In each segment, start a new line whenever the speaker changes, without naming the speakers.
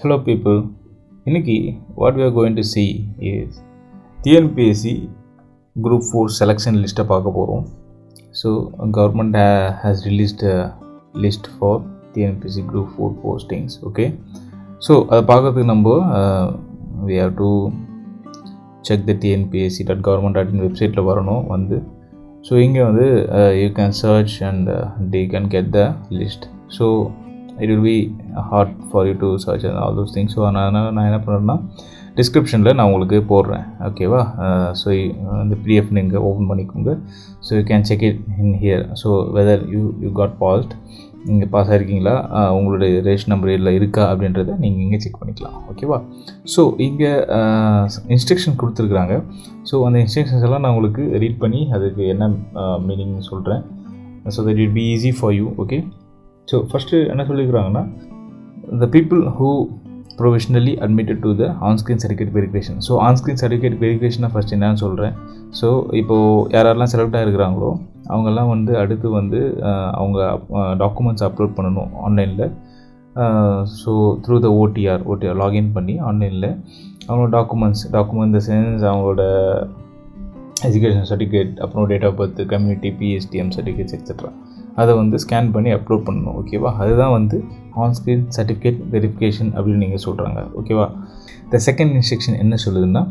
Hello people, இன்னைக்கு what we are going to see is TNPSC Group 4 selection list பார்க்க போகிறோம். So government has released a list for TNPSC Group 4 postings. Okay, so அதை பார்க்கறதுக்கு நம்ம we have to check the tnpsc.government.in websiteல வரணும் வந்து. So இங்கே வந்து you can search and you can get the list. So it will be hard for you to search and all those things. So நான் என்ன பண்ணுறேன்னா டிஸ்கிரிப்ஷனில் நான் உங்களுக்கு போடுறேன், ஓகேவா? ஸோ இந்த பிடிஎஃப் நீங்கள் ஓப்பன் பண்ணிக்கோங்க. So you can check it in here. So whether you got passed, நீங்கள் பாஸ் ஆகிருக்கீங்களா, உங்களுடைய ரேஷன் நம்பர் இல்லை இருக்கா அப்படின்றத நீங்கள் இங்கே செக் பண்ணிக்கலாம், ஓகேவா? ஸோ இங்கே இன்ஸ்ட்ரக்ஷன் கொடுத்துருக்குறாங்க. ஸோ அந்த இன்ஸ்ட்ரக்ஷன்ஸ் எல்லாம் நான் உங்களுக்கு ரீட் பண்ணி அதுக்கு என்ன மீனிங்னு சொல்கிறேன். So that it be easy for you, okay? So first என்ன சொல்லியிருக்கிறாங்கன்னா, the people who provisionally admitted to the on-screen certificate verification. So on-screen certificate verification first என்னன்னு சொல்கிறேன். ஸோ இப்போது யாரெல்லாம் செலக்ட் ஆகிருக்கிறாங்களோ அவங்கெல்லாம் வந்து அடுத்து வந்து அவங்க டாக்குமெண்ட்ஸ் அப்லோட் பண்ணணும் ஆன்லைனில். So through the OTR login பண்ணி ஆன்லைனில் அவங்களோட டாக்குமெண்ட் த சென்ஸ் அவங்களோட எஜுகேஷன் சர்டிஃபிகேட், அப்புறம் date of birth, community, PSTM certificates etcetera அதை வந்து ஸ்கேன் பண்ணி அப்லோட் பண்ணணும், ஓகேவா? அதுதான் வந்து ஆன்-ஸ்க்ரீன் சர்டிஃபிகேட் வெரிஃபிகேஷன் அப்படின்னு நீங்கள் சொல்கிறாங்க, ஓகேவா? த செகண்ட் இன்ஸ்ட்ரக்ஷன் என்ன சொல்லுதுன்னா,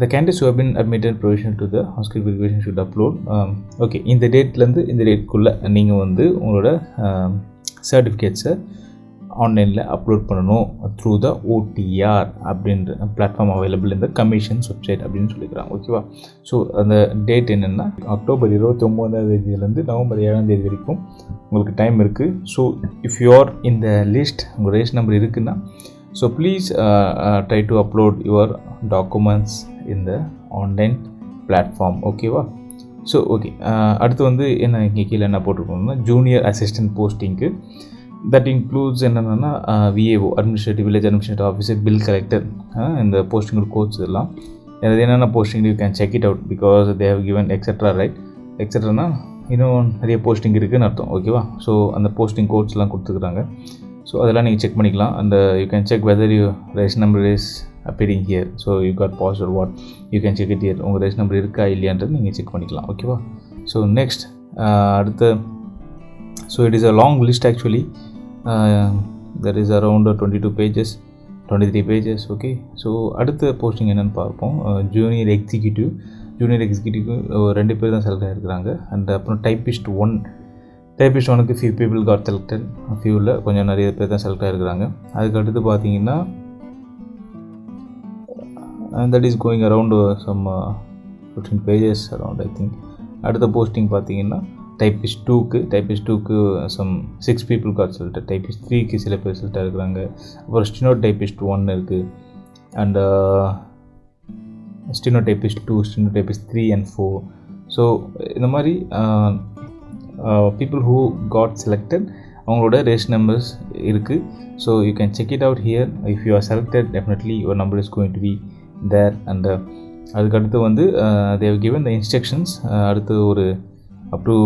the candidates who have been admitted provisional to the on-screen verification should upload okay இந்த டேட்லேருந்து இந்த டேட்குள்ளே நீங்கள் வந்து உங்களோட சர்டிஃபிகேட்ஸை ஆன்லைனில் அப்லோட் பண்ணணும் த்ரூ த ஓடிஆர் அப்படின்ற பிளாட்ஃபார்ம் அவைலபிள் இந்த கமிஷன்ஸ் வெப்சைட் அப்படின்னு சொல்லிக்கிறாங்க, ஓகேவா? ஸோ அந்த டேட் என்னென்னா அக்டோபர் 29 நவம்பர் 7 வரைக்கும் உங்களுக்கு டைம் இருக்குது. ஸோ இஃப் யூ ஆர் இந்த லிஸ்ட், உங்கள் ரேஷன் நம்பர் இருக்குன்னா, so please try to upload your documents in the online platform, ஓகேவா? ஸோ ஓகே, அடுத்து வந்து என்ன இங்கே கீழே என்ன போட்டிருக்கோம்னா, ஜூனியர் அசிஸ்டன்ட் போஸ்டிங்க்கு தட் இன்க்ளூட்ஸ் என்னென்னா VAO, administrative village administrative officer, bill collector, இந்த போஸ்டிங் கோர்ஸ் இதெல்லாம் அது என்னென்ன posting you can check it out because they have given etcetera, right? எக்ஸெட்ரானா இன்னும் நிறைய போஸ்டிங் இருக்குதுன்னு அர்த்தம், ஓகேவா? ஸோ அந்த போஸ்டிங் கோட்ஸ்லாம் கொடுத்துருக்குறாங்க. ஸோ அதெல்லாம் நீங்கள் செக் பண்ணிக்கலாம். அந்த you can check whether you ration number is appearing here. So you got pass or what, you can check it here. உங்கள் ரேஷன் நம்பர் இருக்கா இல்லையான்றது நீங்கள் செக் பண்ணிக்கலாம், ஓகேவா? ஸோ நெக்ஸ்ட் அடுத்த, so it is a long list actually. that is around 22 pages, 23 pages, okay? ஸோ அடுத்த posting என்னென்னு பார்ப்போம். ஜூனியர் எக்ஸிக்யூட்டிவ் 2 பேர் தான் செலக்ட் ஆகிருக்கிறாங்க. அண்ட் அப்புறம் டைப்பிஸ்ட் 1க்கு few people got selected, ஃபியூவில் கொஞ்சம் நிறைய பேர் தான் செலக்ட் ஆகிருக்கிறாங்க. அதுக்கு அடுத்து பார்த்தீங்கன்னா that is going around some 15 pages around, I think. அடுத்த போஸ்டிங் பார்த்தீங்கன்னா டைப்பிஸ்ட் 2க்கு some 6 people got selected. Typist 3க்கு சில பேர் செலக்ட் ஆகிருக்கிறாங்க. அப்புறம் ஸ்டினோ டைப்பிஸ்ட் 1 இருக்குது. And steno typist 2, steno typist 3 and 4. So இந்த மாதிரி people who got selected அவங்களோட ரேஷன் நம்பர்ஸ் இருக்குது. So you can check it out here. If you are selected definitely your number is going to be there. And அதுக்கடுத்து வந்து they have given the instructions. அடுத்து ஒரு up to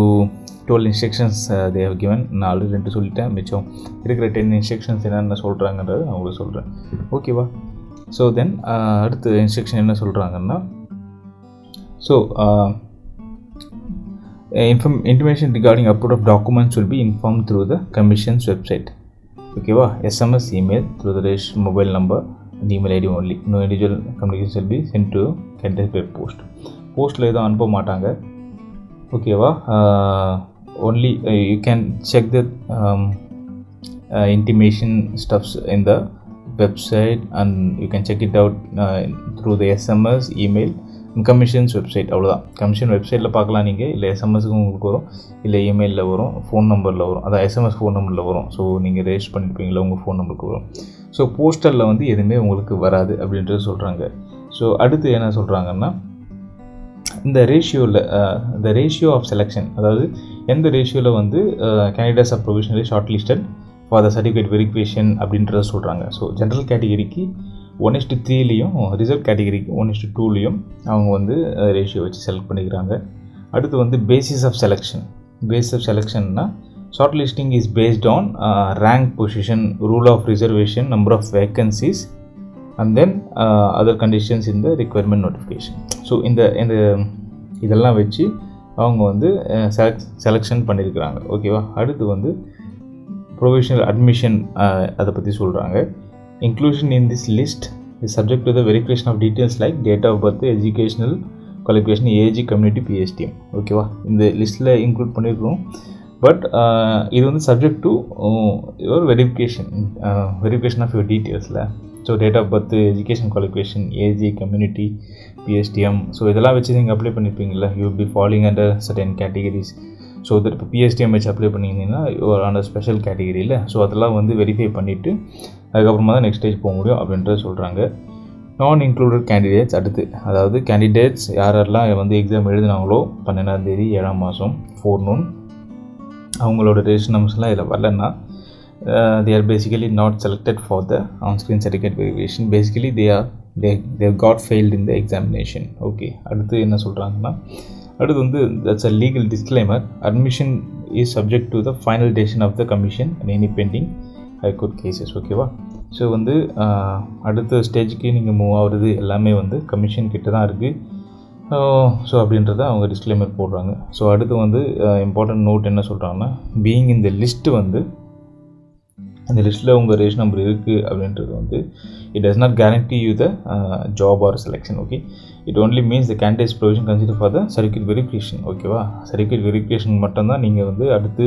12 instructions they have given. நான் already 2 சொல்லிட்டேன், மிச்சம் இருக்கிற 10 instructions என்னென்ன சொல்கிறாங்கன்றது நான் உங்களுக்கு சொல்கிறேன், ஓகேவா? ஸோ தென் அடுத்த இன்ஸ்ட்ரக்ஷன் என்ன சொல்கிறாங்கன்னா, so information regarding upload of documents will be informed through the commission's website, ஓகேவா? SMS, email through the rேஷன் mobile number and email ID only. No individual communication will be sent to candidate by post. போஸ்ட்டில் எதுவும் அனுப்ப மாட்டாங்க, ஓகேவா? only you can check the intimation stuffs in the website and you can check it out through the SMS, email and commission's website. அவ்வளோதான். Commission வெப்சைட்டில் பார்க்கலாம் நீங்கள், இல்லை எஸ்எம்எஸ்க்கு உங்களுக்கு வரும், இல்லை இமெயிலில் வரும், ஃபோன் நம்பரில் வரும். அதான் எஸ்எம்எஸ் ஃபோன் நம்பரில் வரும். ஸோ நீங்கள் ரெஜிஸ்டர் பண்ணியிருப்பீங்களா, உங்கள் ஃபோன் நம்பருக்கு வரும். ஸோ போஸ்டரில் வந்து எதுவுமே உங்களுக்கு வராது அப்படின்றது சொல்கிறாங்க. ஸோ அடுத்து என்ன சொல்கிறாங்கன்னா, இந்த ரேஷியோவில் இந்த ரேஷியோ ஆஃப் செலெக்ஷன், அதாவது எந்த ரேஷியோவில் வந்து candidates are provisionally short listed for the certificate verification அப்படின்றத சொல்கிறாங்க. ஸோ ஜென்ரல் கேட்டகிரிக்கு 1:3லையும் ரிசர்வ் கேட்டகிரிக்கு 1:2லையும் அவங்க வந்து ரேஷியோ வச்சு செலக்ட் பண்ணிக்கிறாங்க. அடுத்து வந்து பேசிஸ் ஆஃப் செலெக்ஷன்னா, shortlisting is based on rank, position, rule of reservation, number of vacancies, and then other conditions in the requirement notification. So இந்த இதெல்லாம் வச்சு அவங்க வந்து செலெக்ஷன் பண்ணியிருக்கிறாங்க. ஓகேவா. அடுத்து வந்து ப்ரொவிஷனல் அட்மிஷன் அதை பற்றி சொல்கிறாங்க. Inclusion in this list is subject to the verification of details like date of birth, educational qualification, age, community, PSTM. ஓகேவா. இந்த லிஸ்ட்டில் இன்க்ளூட் பண்ணியிருக்கிறோம். பட் இது வந்து சப்ஜெக்ட் டு ஒரு வெரிஃபிகேஷன் ஆஃப் யுவர் டீட்டெயில்ஸில். So date of birth, education qualification, age, community, PSTM. So இதெல்லாம் வச்சு நீங்கள் அப்ளை பண்ணியிருப்பீங்களா. You be following under certain categories. So அது இப்போ பிஎஸ்டிஎம் வச்சு அப்ளை பண்ணியிருந்தீங்கன்னா அந்த ஸ்பெஷல் கேட்டகரியில். ஸோ அதெல்லாம் வந்து வெரிஃபை பண்ணிவிட்டு அதுக்கப்புறமா தான் நெக்ஸ்ட் ஸ்டேஜ் போக முடியும் அப்படின்றத சொல்கிறாங்க. நான் இன்க்ளூடட் கேண்டிடேட்ஸ் அடுத்து, அதாவது கேண்டிடேட்ஸ் யாரெல்லாம் வந்து எக்ஸாம் எழுதினாங்களோ 12ஆம் தேதி 7ஆம் மாதம் forenoon, அவங்களோட ரெஜிஸ்ட்ரேஷன் நம்பர்ஸ்லாம் இதில் வரலன்னா they are basically not selected for the on-screen certificate verification. Basically they got failed in the examination. Okay. அடுத்து என்ன சொல்கிறாங்கன்னா, அடுத்து வந்து that's a legal disclaimer. Admission is subject to the final decision of the commission and any pending high court cases. ஓகேவா. So வந்து அடுத்த ஸ்டேஜுக்கு நீங்கள் மூவ் ஆகுறது எல்லாமே வந்து கமிஷன் கிட்ட தான் இருக்குது. ஸோ அப்படின்றத அவங்க டிஸ்க்ளைமர் போடுறாங்க. ஸோ அடுத்து வந்து இம்பார்ட்டன்ட் நோட் என்ன சொல்கிறாங்கன்னா, பீயிங் இந்த லிஸ்ட்டு வந்து அந்த லிஸ்ட்டில் உங்கள் ரேஷன் நம்பர் இருக்குது அப்படின்றது வந்து it does not guarantee you the job or selection. Okay. It only means the candidates provision consider for the certificate verification. ஓகேவா. சர்டிஃபிகேட் வெரிஃபிகேஷன் மட்டும்தான் நீங்கள் வந்து அடுத்து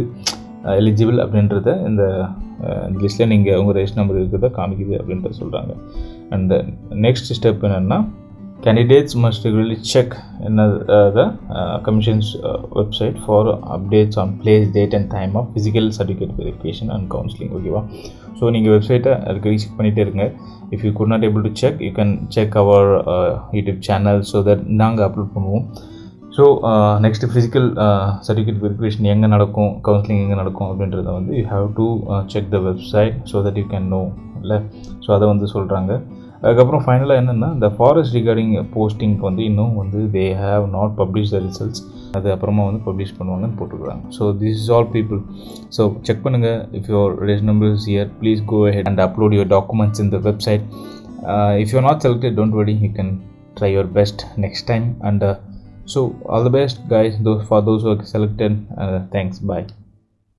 எலிஜிபிள் அப்படின்றத இந்த லிஸ்ட்டில் நீங்கள் உங்கள் ரேஷன் நம்பர் இருக்கிறத காமிக்குது அப்படின்றத சொல்கிறாங்க. அண்ட் நெக்ஸ்ட் ஸ்டெப் என்னென்னா, candidates must really check in the commission's website for updates on place, date and time of physical certificate verification and counseling. ஓகேவா. ஸோ நீங்கள் வெப்சைட்டை அடிக்கடி செக் பண்ணிகிட்டே இருங்க. If you could not able to check, you can check our YouTube channel. So that நாங்கள் upload பண்ணுவோம். So next physical certificate verification எங்கே நடக்கும், கவுன்சிலிங் எங்கே நடக்கும் அப்படின்றத வந்து you have to check the website so that you can know இல்லை. ஸோ அதை வந்து சொல்கிறாங்க. அதுக்கப்புறம் ஃபைனலாக என்னென்னா, இந்த ஃபாரஸ்ட் ரிகார்டிங் போஸ்டிங்க்கு வந்து இன்னும் வந்து they have not publish the results. அது அப்புறமா வந்து பப்ளிஷ் பண்ணுவாங்கன்னு போட்டுருக்காங்க. So this is all people. So check பண்ணுங்கள். If your ration number is here, please go ahead and upload your documents in the website. If you are not selected, don't worry, you can try your best next time. And so all the best guys, for those who are selected. Thanks. Bye.